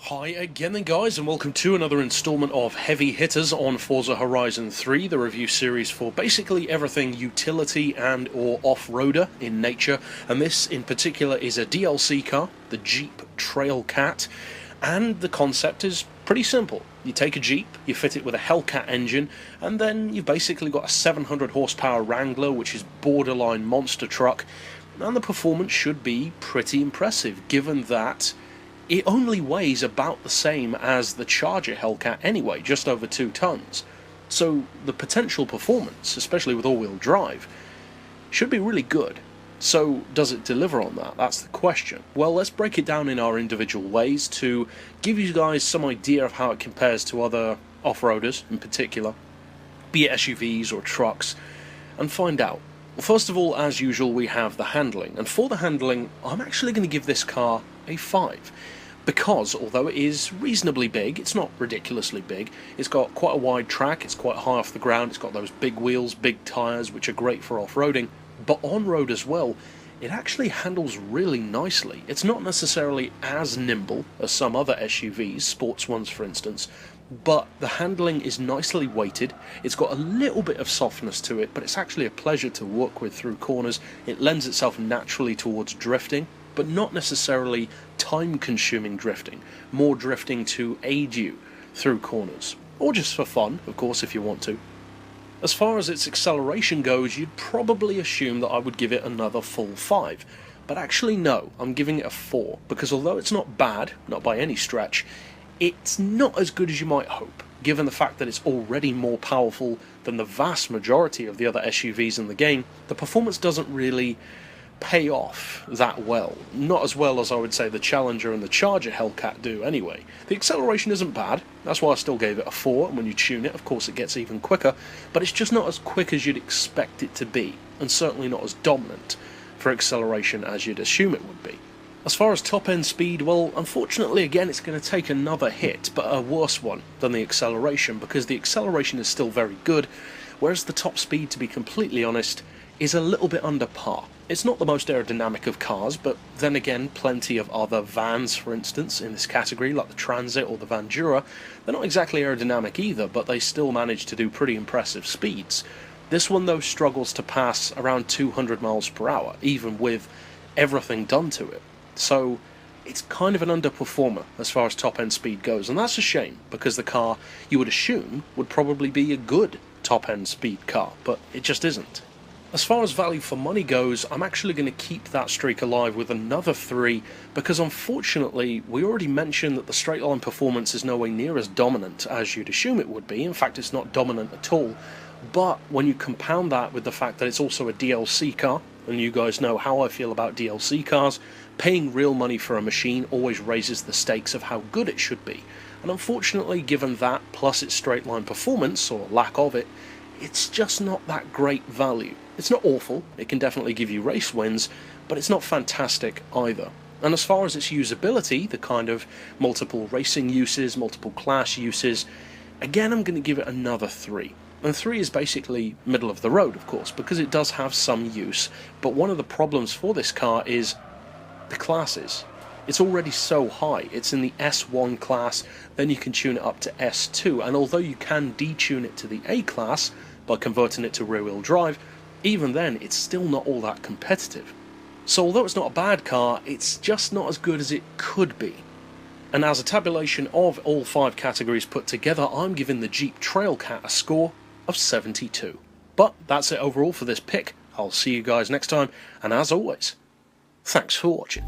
Hi again then guys, and welcome to another installment of Heavy Hitters on Forza Horizon 3, the review series for basically everything utility and or off-roader in nature, and this in particular is a DLC car, the Jeep Trailcat, and the concept is pretty simple. You take a Jeep, you fit it with a Hellcat engine, and then you've basically got a 700 horsepower Wrangler, which is borderline monster truck, and the performance should be pretty impressive given that it only weighs about the same as the Charger Hellcat anyway, just over 2 tons. So the potential performance, especially with all-wheel drive, should be really good. So does it deliver on that? That's the question. Well, let's break it down in our individual ways to give you guys some idea of how it compares to other off-roaders in particular, be it SUVs or trucks, and find out. Well, first of all, as usual, we have the handling, and for the handling, I'm actually going to give this car a 5. Because, although it is reasonably big, it's not ridiculously big, it's got quite a wide track, it's quite high off the ground, it's got those big wheels, big tyres, which are great for off-roading, but on-road as well, it actually handles really nicely. It's not necessarily as nimble as some other SUVs, sports ones for instance, but the handling is nicely weighted, it's got a little bit of softness to it, but it's actually a pleasure to work with through corners. It lends itself naturally towards drifting, but not necessarily time-consuming drifting, more drifting to aid you through corners, or just for fun, of course, if you want to. As far as its acceleration goes, you'd probably assume that I would give it another full 5, but actually no, I'm giving it a 4, because although it's not bad, not by any stretch, it's not as good as you might hope, given the fact that it's already more powerful than the vast majority of the other SUVs in the game. The performance doesn't really pay off that well. Not as well as I would say the Challenger and the Charger Hellcat do anyway. The acceleration isn't bad, that's why I still gave it a 4, and when you tune it of course it gets even quicker, but it's just not as quick as you'd expect it to be, and certainly not as dominant for acceleration as you'd assume it would be. As far as top-end speed, well, unfortunately again it's going to take another hit, but a worse one than the acceleration, because the acceleration is still very good, whereas the top speed, to be completely honest, is a little bit under par. It's not the most aerodynamic of cars, but then again, plenty of other vans, for instance, in this category, like the Transit or the Vandura, they're not exactly aerodynamic either, but they still manage to do pretty impressive speeds. This one, though, struggles to pass around 200 miles per hour, even with everything done to it. So it's kind of an underperformer as far as top-end speed goes, and that's a shame, because the car, you would assume, would probably be a good top-end speed car, but it just isn't. As far as value for money goes, I'm actually going to keep that streak alive with another 3, because unfortunately we already mentioned that the straight line performance is nowhere near as dominant as you'd assume it would be. In fact, it's not dominant at all. But when you compound that with the fact that it's also a DLC car, and you guys know how I feel about DLC cars, paying real money for a machine always raises the stakes of how good it should be. And unfortunately, given that plus its straight line performance, or lack of it, it's just not that great value. It's not awful, it can definitely give you race wins, but it's not fantastic either. And as far as its usability, the kind of multiple racing uses, multiple class uses, again I'm going to give it another 3. And 3 is basically middle of the road, of course, because it does have some use, but one of the problems for this car is the classes. It's already so high. It's in the S1 class, then you can tune it up to S2, and although you can detune it to the A class by converting it to rear-wheel drive, even then it's still not all that competitive. So although it's not a bad car, it's just not as good as it could be. And as a tabulation of all 5 categories put together, I'm giving the Jeep Trailcat a score of 72. But that's it overall for this pick. I'll see you guys next time, and as always, thanks for watching.